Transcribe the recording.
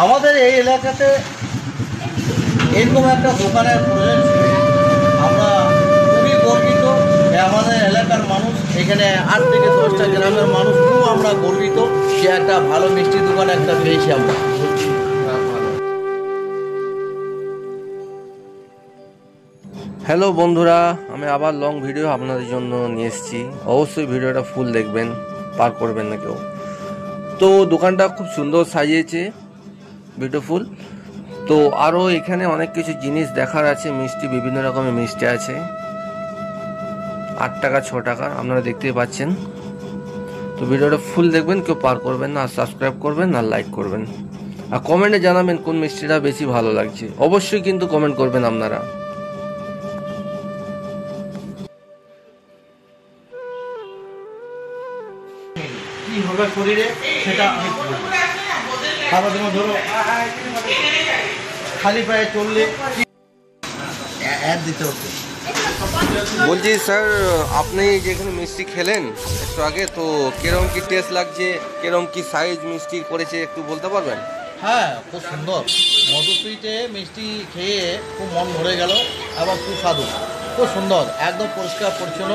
আমাদের এই এলাকাতে এরকম একটা দোকানের প্রয়োজন ছিল। আমরা খুবই গর্বিত যে আমাদের এলাকার মানুষ, এখানে 8 থেকে 10টা গ্রামের মানুষ খুব আমরা গর্বিত যে একটা ভালো মিষ্টি দোকান একটা পেয়েছি আমরা। হ্যালো বন্ধুরা, আমি আবার লং ভিডিও আপনাদের জন্য নিয়ে এসেছি। অবশ্যই ভিডিওটা ফুল দেখবেন, পার করবেন না কেউ। তো দোকানটা খুব সুন্দর সাজিয়েছে, বিউটিফুল। তো আরও এখানে অনেক কিছু জিনিস দেখার আছে, মিষ্টি, বিভিন্ন রকমের মিষ্টি আছে। 8 টাকা 6 টাকা আপনারা দেখতেই পাচ্ছেন। তো ভিডিওটা ফুল দেখবেন, কেউ পার করবেন না। আর সাবস্ক্রাইব করবেন আর লাইক করবেন, আর কমেন্টে জানাবেন কোন মিষ্টিটা বেশি ভালো লাগছে। অবশ্যই কিন্তু কমেন্ট করবেন আপনারা। কি হবে শরীরে সেটা আমি বলবো। সারাদিন ধরো খালি পায়ে চললে অ্যাড দিতে হতো। বলছি স্যার, আপনি যেখানে মিষ্টি খেলেন একটু আগে, তো কিরকম কি টেস্ট লাগছে, কিরকম কি সাইজ মিষ্টি করেছে একটু বলতে পারবেন? হ্যাঁ, খুব সুন্দর। মধুসুইটে মিষ্টি খেয়ে খুব মন ভরে গেল এবং সুস্বাদু, খুব সুন্দর, একদম পরিষ্কার পরিচ্ছন্ন।